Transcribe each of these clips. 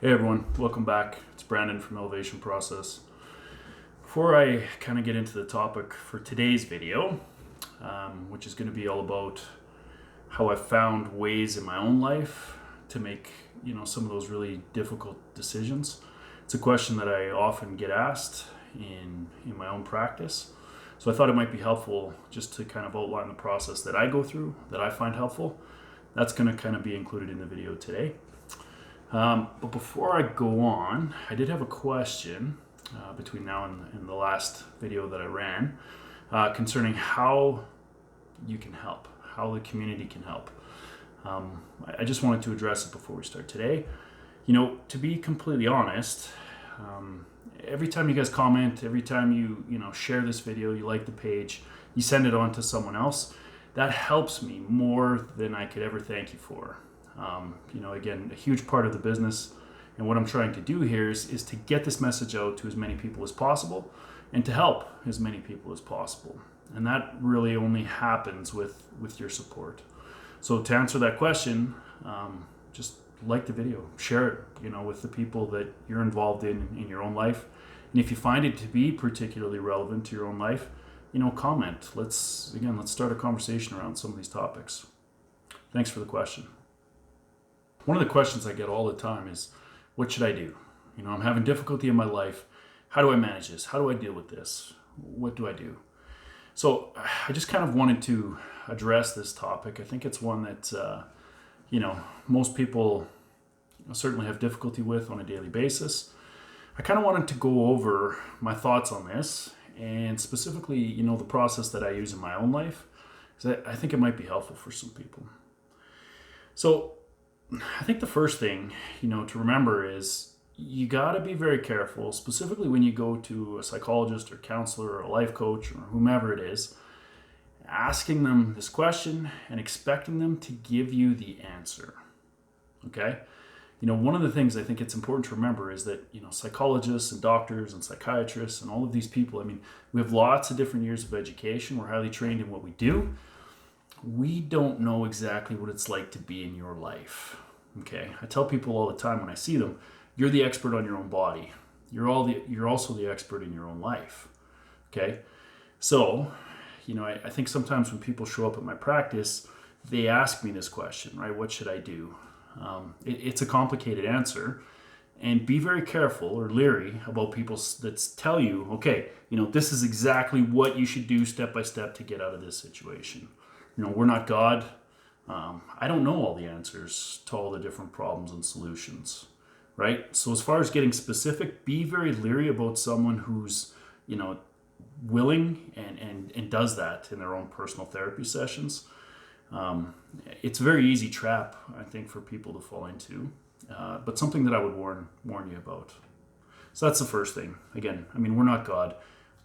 Hey everyone, welcome back. It's Brandon from Elevation Process. Before I kind of get into the topic for today's video, which is going to be all about how I found ways in my own life to make some of those really difficult decisions. It's a question that I often get asked in my own practice. So I thought it might be helpful just to kind of outline the process that I go through, that I find helpful. That's going to kind of be included in the video today. But before I go on, I did have a question between now and the last video that I ran concerning how you can help, how the community can help. I just wanted to address it before we start today. To be completely honest, every time you guys comment, every time you share this video, you like the page, you send it on to someone else, that helps me more than I could ever thank you for. Again, a huge part of the business and what I'm trying to do here is to get this message out to as many people as possible and to help as many people as possible. And that really only happens with your support. So to answer that question, just like the video, share it, with the people that you're involved in your own life. And if you find it to be particularly relevant to your own life, comment. Let's start a conversation around some of these topics. Thanks for the question. One of the questions I get all the time is, what should I do? I'm having difficulty in my life. How do I manage this? How do I deal with this? What do I do? So I just kind of wanted to address this topic. I think it's one that, most people certainly have difficulty with on a daily basis. I kind of wanted to go over my thoughts on this and specifically, the process that I use in my own life, because I think it might be helpful for some people. So I think the first thing, to remember is you got to be very careful, specifically when you go to a psychologist or counselor or a life coach or whomever it is, asking them this question and expecting them to give you the answer. Okay? One of the things I think it's important to remember is that, psychologists and doctors and psychiatrists and all of these people, we have lots of different years of education. We're highly trained in what we do. We don't know exactly what it's like to be in your life. Okay, I tell people all the time when I see them, you're the expert on your own body. You're also the expert in your own life. Okay, so I think sometimes when people show up at my practice, they ask me this question, right? What should I do? It's a complicated answer, and be very careful or leery about people that tell you, okay, this is exactly what you should do step by step to get out of this situation. We're not God. I don't know all the answers to all the different problems and solutions, right? So as far as getting specific, be very leery about someone who's, willing and does that in their own personal therapy sessions. It's a very easy trap, I think, for people to fall into, but something that I would warn you about. So that's the first thing. Again, we're not God.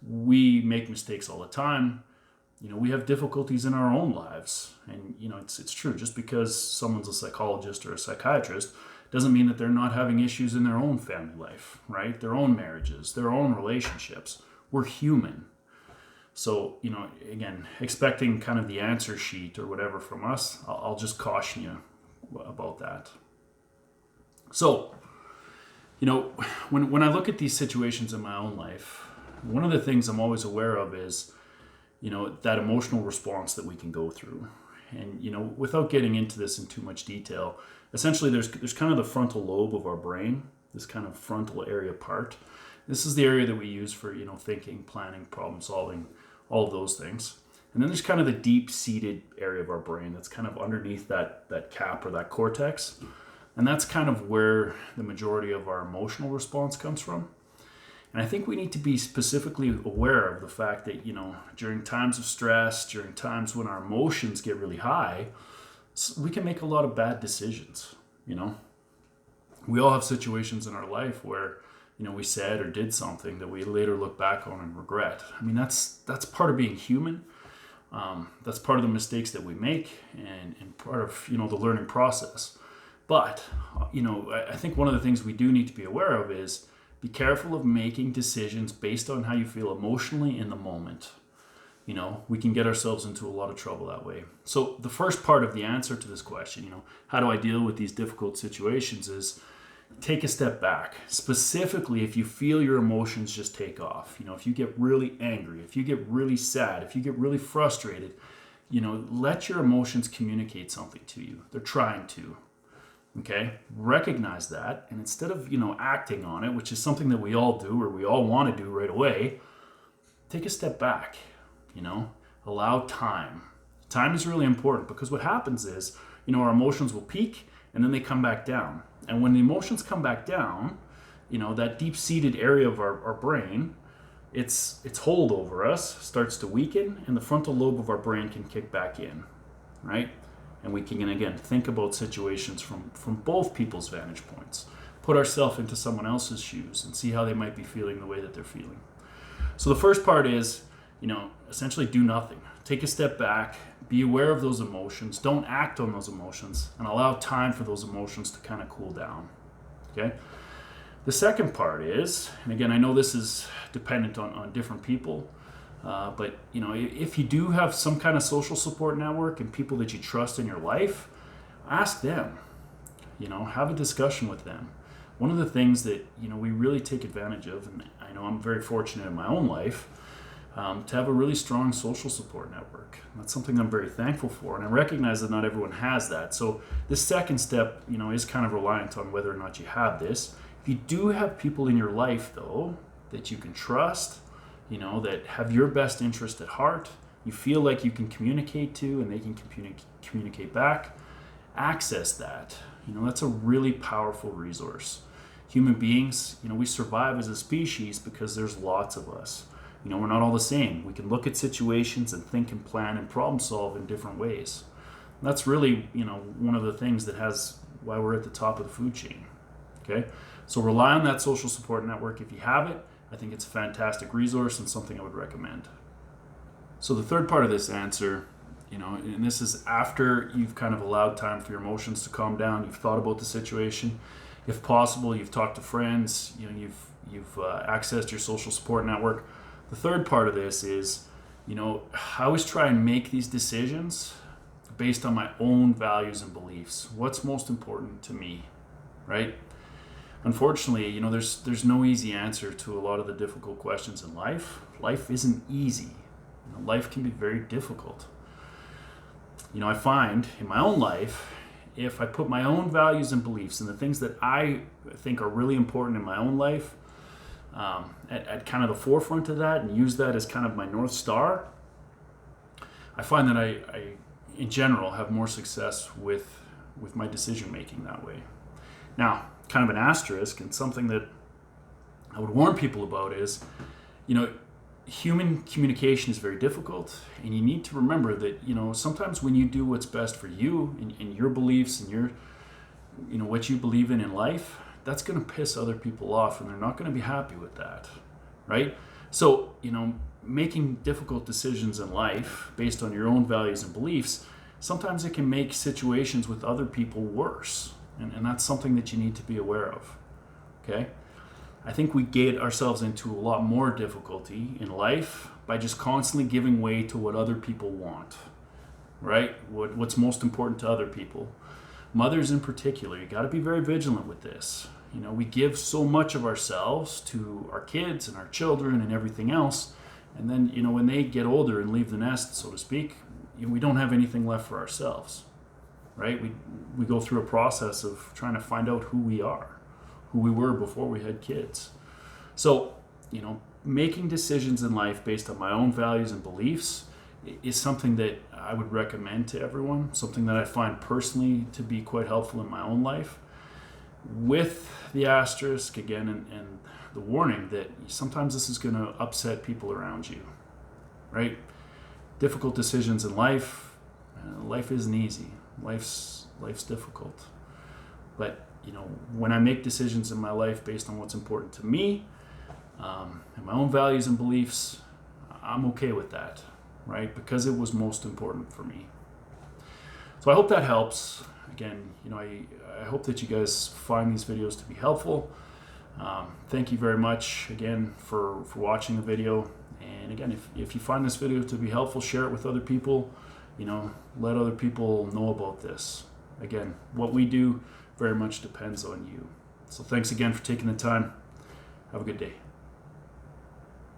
We make mistakes all the time. We have difficulties in our own lives. And, it's true. Just because someone's a psychologist or a psychiatrist doesn't mean that they're not having issues in their own family life, right? Their own marriages, their own relationships. We're human. So, again, expecting kind of the answer sheet or whatever from us, I'll just caution you about that. So, when I look at these situations in my own life, one of the things I'm always aware of is that emotional response that we can go through. And, without getting into this in too much detail, essentially there's kind of the frontal lobe of our brain, this kind of frontal area part. This is the area that we use for, thinking, planning, problem solving, all of those things. And then there's kind of the deep-seated area of our brain that's kind of underneath that cap or that cortex. And that's kind of where the majority of our emotional response comes from. And I think we need to be specifically aware of the fact that, during times of stress, during times when our emotions get really high, we can make a lot of bad decisions, We all have situations in our life where, we said or did something that we later look back on and regret. That's part of being human. That's part of the mistakes that we make and part of, the learning process. But, I think one of the things we do need to be aware of is be careful of making decisions based on how you feel emotionally in the moment. We can get ourselves into a lot of trouble that way. So the first part of the answer to this question, how do I deal with these difficult situations is, take a step back. Specifically, if you feel your emotions just take off, if you get really angry, if you get really sad, if you get really frustrated, let your emotions communicate something to you. They're trying to. Okay? Recognize that. And instead of, acting on it, which is something that we all do or we all want to do right away, take a step back, allow time. Time is really important because what happens is, our emotions will peak and then they come back down. And when the emotions come back down, that deep-seated area of our brain, its hold over us starts to weaken and the frontal lobe of our brain can kick back in, right? And we can, again, think about situations from both people's vantage points, put ourselves into someone else's shoes and see how they might be feeling the way that they're feeling. So the first part is, essentially do nothing. Take a step back, be aware of those emotions, don't act on those emotions, and allow time for those emotions to kind of cool down, okay? The second part is, and again, I know this is dependent on different people, but if you do have some kind of social support network and people that you trust in your life, ask them, have a discussion with them. One of the things that, we really take advantage of, and I know I'm very fortunate in my own life, to have a really strong social support network. That's something I'm very thankful for, and I recognize that not everyone has that. So this second step, is kind of reliant on whether or not you have this. If you do have people in your life, though, that you can trust, that have your best interest at heart, you feel like you can communicate to and they can communicate back, access that. That's a really powerful resource. Human beings, we survive as a species because there's lots of us. We're not all the same. We can look at situations and think and plan and problem solve in different ways. And that's really, one of the things that has why we're at the top of the food chain. Okay? So rely on that social support network if you have it. I think it's a fantastic resource and something I would recommend. So the third part of this answer, and this is after you've kind of allowed time for your emotions to calm down, you've thought about the situation. If possible, you've talked to friends, you've accessed your social support network. The third part of this is, I always try and make these decisions based on my own values and beliefs. What's most important to me, right? Unfortunately, there's no easy answer to a lot of the difficult questions in life. Life isn't easy. Life can be very difficult. I find in my own life, if I put my own values and beliefs and the things that I think are really important in my own life at kind of the forefront of that and use that as kind of my North Star, I find that I in general, have more success with my decision making that way. Now, kind of an asterisk and something that I would warn people about is, human communication is very difficult, and you need to remember that, sometimes when you do what's best for you and your beliefs and your, what you believe in life, that's going to piss other people off and they're not going to be happy with that, right? So, making difficult decisions in life based on your own values and beliefs, sometimes it can make situations with other people worse. And that's something that you need to be aware of, okay? I think we get ourselves into a lot more difficulty in life by just constantly giving way to what other people want, right? What's most important to other people. Mothers in particular, you got to be very vigilant with this. We give so much of ourselves to our kids and our children and everything else. And then, when they get older and leave the nest, so to speak, we don't have anything left for ourselves, right? We go through a process of trying to find out who we are, who we were before we had kids. So, making decisions in life based on my own values and beliefs is something that I would recommend to everyone, something that I find personally to be quite helpful in my own life, with the asterisk again and the warning that sometimes this is going to upset people around you, right? Difficult decisions in life, life isn't easy. Life's difficult. But, when I make decisions in my life based on what's important to me and my own values and beliefs, I'm okay with that, right? Because it was most important for me. So I hope that helps. Again, I hope that you guys find these videos to be helpful. Thank you very much again for watching the video. And again, if you find this video to be helpful, share it with other people. Let other people know about this. Again, what we do very much depends on you. So thanks again for taking the time. Have a good day.